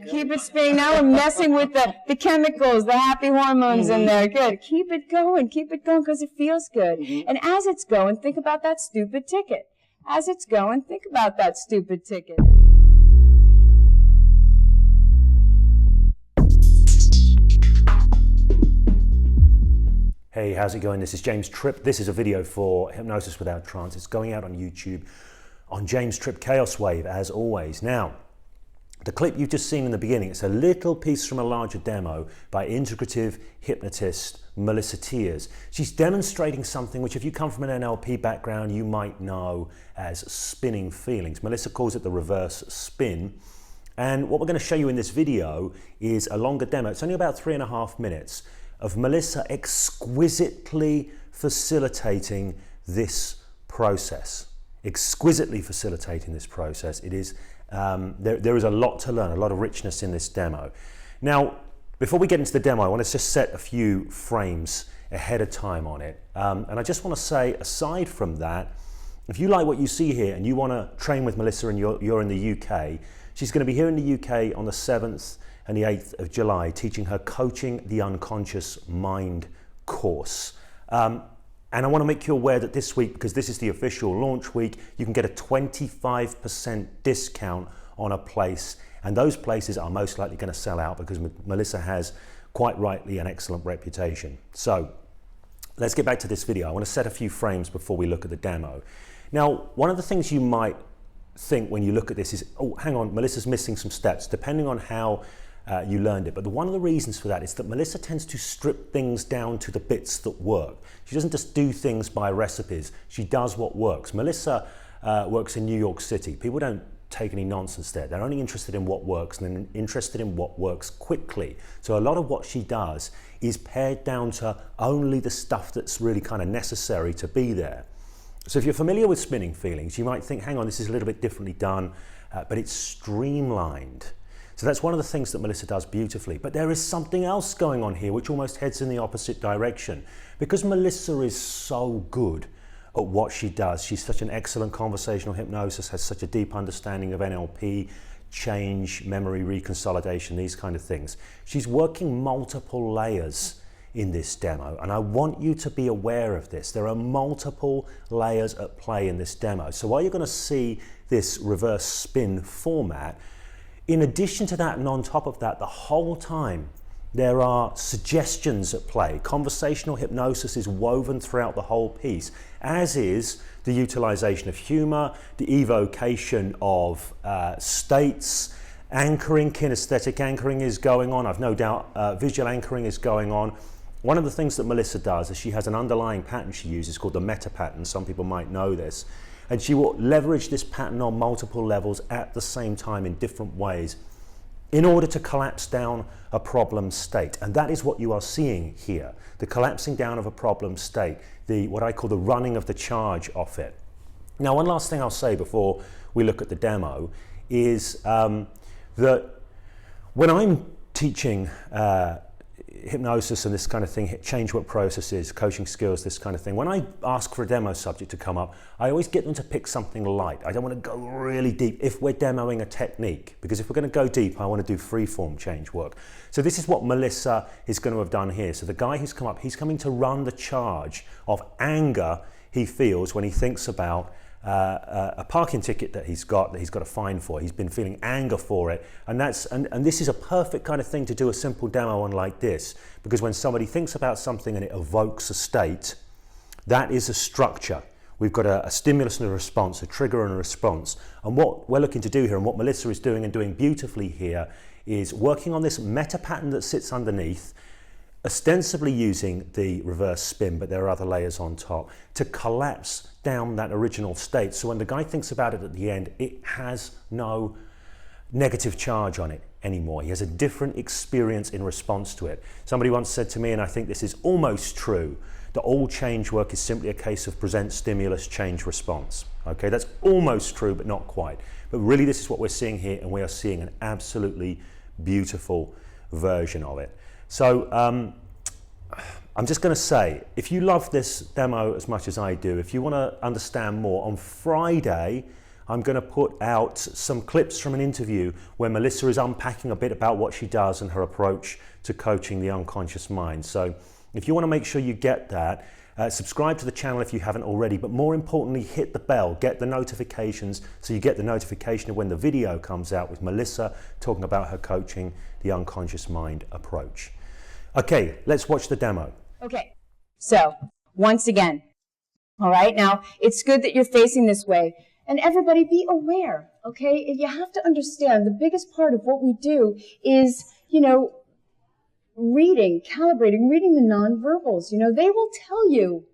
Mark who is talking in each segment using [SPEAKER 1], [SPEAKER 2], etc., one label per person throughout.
[SPEAKER 1] Keep it spinning. Now we're messing with the chemicals, the happy hormones in there. Good. Keep it going because it feels good. And as it's going, think about that stupid ticket. As it's going, think about that stupid ticket.
[SPEAKER 2] Hey, how's it going? This is James Tripp. This is a video for Hypnosis Without Trance. It's going out on YouTube on James Tripp Chaos Wave, as always. Now, the clip you've just seen in the beginning, it's a little piece from a larger demo by Integrative Hypnotist Melissa Tiers. She's demonstrating something which, if you come from an NLP background, you might know as spinning feelings. Melissa calls it the reverse spin. And what we're going to show you in this video is a longer demo. It's only about 3.5 minutes of Melissa exquisitely facilitating this process. Exquisitely facilitating this process. It is, there is a lot to learn, a lot of richness in this demo. Now, before we get into the demo, I want to just set a few frames ahead of time on it. And I just want to say, aside from that, if you like what you see here and you want to train with Melissa and you're in the UK, she's going to be here in the UK on the 7th and the 8th of July, teaching her Coaching the Unconscious Mind course. And I want to make you aware that this week, because this is the official launch week, you can get a 25% discount on a place. And those places are most likely going to sell out because Melissa has, quite rightly, an excellent reputation. So let's get back to this video. I want to set a few frames before we look at the demo. Now, one of the things you might think when you look at this is, oh, hang on, Melissa's missing some steps, depending on how you learned it. But one of the reasons for that is that Melissa tends to strip things down to the bits that work. She doesn't just do things by recipes. She does what works. Melissa works in New York City. People don't take any nonsense there. They're only interested in what works and then interested in what works quickly. So a lot of what she does is pared down to only the stuff that's really kind of necessary to be there. So if you're familiar with spinning feelings, you might think, hang on, this is a little bit differently done, but it's streamlined. So that's one of the things that Melissa does beautifully. But there is something else going on here which almost heads in the opposite direction. Because Melissa is so good at what she does, she's such an excellent conversational hypnosis, has such a deep understanding of NLP, change, memory reconsolidation, these kind of things. She's working multiple layers in this demo, and I want you to be aware of this. There are multiple layers at play in this demo. So while you're going to see this reverse spin format, in addition to that and on top of that, the whole time there are suggestions at play. Conversational hypnosis is woven throughout the whole piece, as is the utilization of humor, the evocation of states, anchoring, kinesthetic anchoring is going on. I've no doubt visual anchoring is going on. One of the things that Melissa does is she has an underlying pattern she uses called the meta pattern. Some people might know this. And she will leverage this pattern on multiple levels at the same time in different ways in order to collapse down a problem state. And that is what you are seeing here, the collapsing down of a problem state, what I call the running of the charge off it. Now, one last thing I'll say before we look at the demo is that when I'm teaching hypnosis and this kind of thing, change work processes, coaching skills, this kind of thing, when I ask for a demo subject to come up, I always get them to pick something light. I don't want to go really deep if we're demoing a technique, because if we're going to go deep, I want to do free-form change work. So this is what Melissa is going to have done here. So the guy who's come up, he's coming to run the charge of anger he feels when he thinks about a parking ticket that he's got to fine for. He's been feeling anger for it, and this is a perfect kind of thing to do a simple demo on like this, because when somebody thinks about something and it evokes a state, that is a structure. We've got a stimulus and a response, a trigger and a response, and what we're looking to do here, and what Melissa is doing and doing beautifully here, is working on this meta pattern that sits underneath, ostensibly using the reverse spin, but there are other layers on top, to collapse down that original state. So when the guy thinks about it at the end, it has no negative charge on it anymore. He has a different experience in response to it. Somebody once said to me, and I think this is almost true, that all change work is simply a case of present stimulus, change response. Okay, that's almost true, but not quite. But really this is what we're seeing here, and we are seeing an absolutely beautiful version of it. So I'm just going to say, if you love this demo as much as I do, if you want to understand more, on Friday I'm going to put out some clips from an interview where Melissa is unpacking a bit about what she does and her approach to coaching the unconscious mind. So if you want to make sure you get that, subscribe to the channel if you haven't already, but more importantly, hit the bell, get the notifications so you get the notification of when the video comes out with Melissa talking about her coaching the unconscious mind approach. Okay, let's watch the demo.
[SPEAKER 1] Okay, so once again, all right, now it's good that you're facing this way. And everybody be aware, okay? You have to understand the biggest part of what we do is, reading, calibrating, reading the nonverbals. They will tell you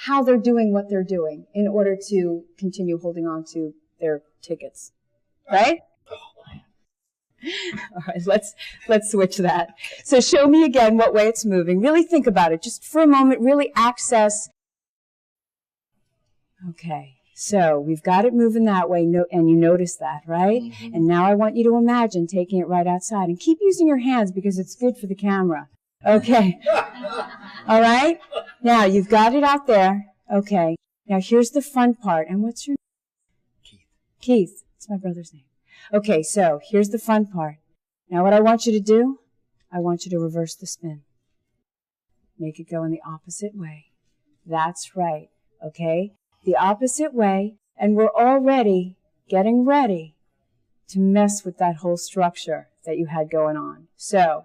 [SPEAKER 1] how they're doing what they're doing in order to continue holding on to their tickets, right? All right, let's switch that. So show me again what way it's moving. Really think about it. Just for a moment, really access. Okay. So we've got it moving that way, and you notice that, right? Mm-hmm. And now I want you to imagine taking it right outside. And keep using your hands because it's good for the camera. Okay. All right? Now, you've got it out there. Okay. Now, here's the fun part. And what's your name? Keith. Keith. It's my brother's name. Okay, so here's the fun part. Now, what I want you to do, I want you to reverse the spin. Make it go in the opposite way. That's right. Okay? The opposite way, and we're already getting ready to mess with that whole structure that you had going on. So,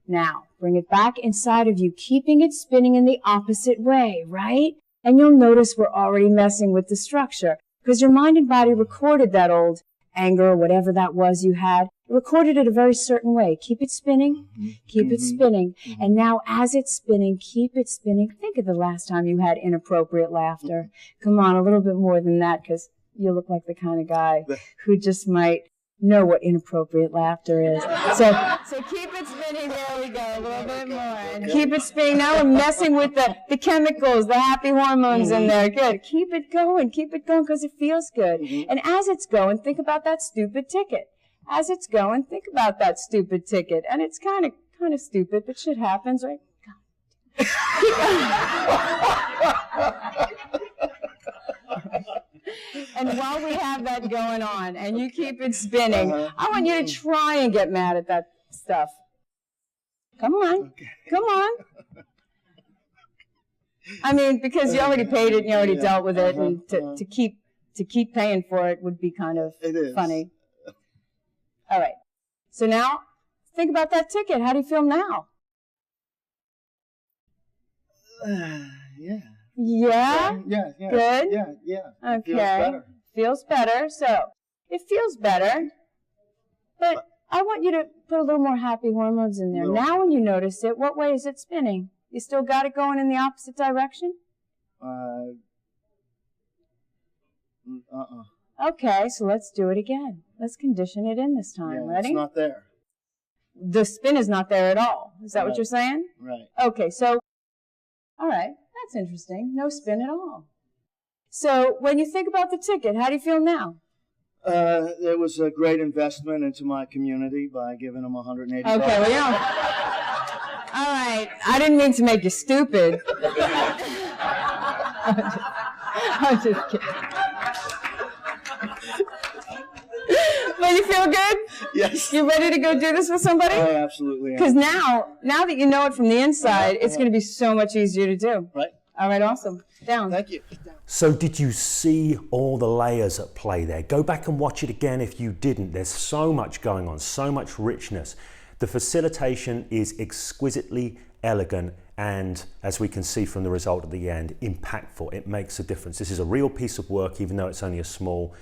[SPEAKER 1] now, bring it back inside of you, keeping it spinning in the opposite way, right? And you'll notice we're already messing with the structure, because your mind and body recorded that old anger or whatever that was you had. It recorded it a very certain way. Keep it spinning, keep it spinning. And now as it's spinning, keep it spinning. Think of the last time you had inappropriate laughter. Come on, a little bit more than that, because you look like the kind of guy who just might know what inappropriate laughter is. So keep it spinning. There we go. A little bit more. And keep it spinning. Now we're messing with the chemicals, the happy hormones in there. Good. Keep it going, because it feels good. And as it's going, think about that stupid ticket. As it's going, think about that stupid ticket. And it's kind of stupid, but shit happens, right? And while we have that going on, and you keep it spinning, I want you to try and get mad at that stuff. Come on. Okay. Come on. I mean, because you already paid it and you already dealt with it, and to keep paying for it would be kind of funny. All right. So now, think about that ticket. How do you feel now?
[SPEAKER 3] Yeah.
[SPEAKER 1] Yeah?
[SPEAKER 3] Yeah.
[SPEAKER 1] Good?
[SPEAKER 3] Yeah.
[SPEAKER 1] Okay.
[SPEAKER 3] Feels better.
[SPEAKER 1] Feels better. So, it feels better, but I want you to put a little more happy hormones in there. Now when you notice it, what way is it spinning? You still got it going in the opposite direction? Okay, so let's do it again. Let's condition it in this time. Ready?
[SPEAKER 3] It's not there.
[SPEAKER 1] The spin is not there at all. Is that what you're saying?
[SPEAKER 3] Right.
[SPEAKER 1] Okay, so, all right, that's interesting. No spin at all. So when you think about the ticket, how do you feel now?
[SPEAKER 3] It was a great investment into my community by giving them $180.
[SPEAKER 1] Okay, well, you know. All right, I didn't mean to make you stupid. I'm just kidding. But you feel good?
[SPEAKER 3] Yes.
[SPEAKER 1] You ready to go do this with somebody?
[SPEAKER 3] I absolutely am.
[SPEAKER 1] Because now that you know it from the inside, it's going to be so much easier to do.
[SPEAKER 3] Right.
[SPEAKER 1] All right, awesome. Down.
[SPEAKER 3] Thank you.
[SPEAKER 2] So did you see all the layers at play there? Go back and watch it again if you didn't. There's so much going on, so much richness. The facilitation is exquisitely elegant and, as we can see from the result at the end, impactful. It makes a difference. This is a real piece of work, even though it's only a small,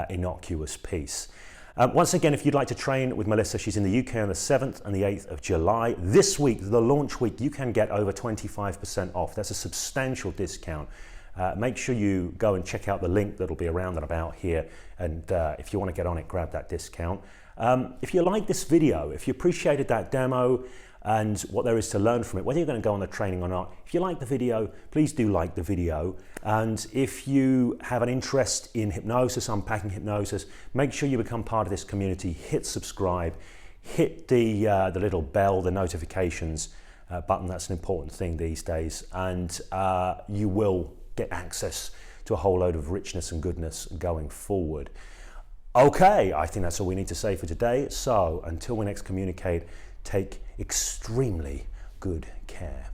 [SPEAKER 2] innocuous piece. Once again, if you'd like to train with Melissa, she's in the UK on the 7th and the 8th of July. This week, the launch week, you can get over 25% off. That's a substantial discount. Make sure you go and check out the link that'll be around and about here. And if you want to get on it, grab that discount. If you like this video, if you appreciated that demo and what there is to learn from it, whether you're going to go on the training or not, if you like the video, please do like the video. And if you have an interest in hypnosis, unpacking hypnosis, make sure you become part of this community. Hit subscribe, hit the little bell, the notifications button. That's an important thing these days. And you will get access to a whole load of richness and goodness going forward. Okay, I think that's all we need to say for today. So until we next communicate, take extremely good care.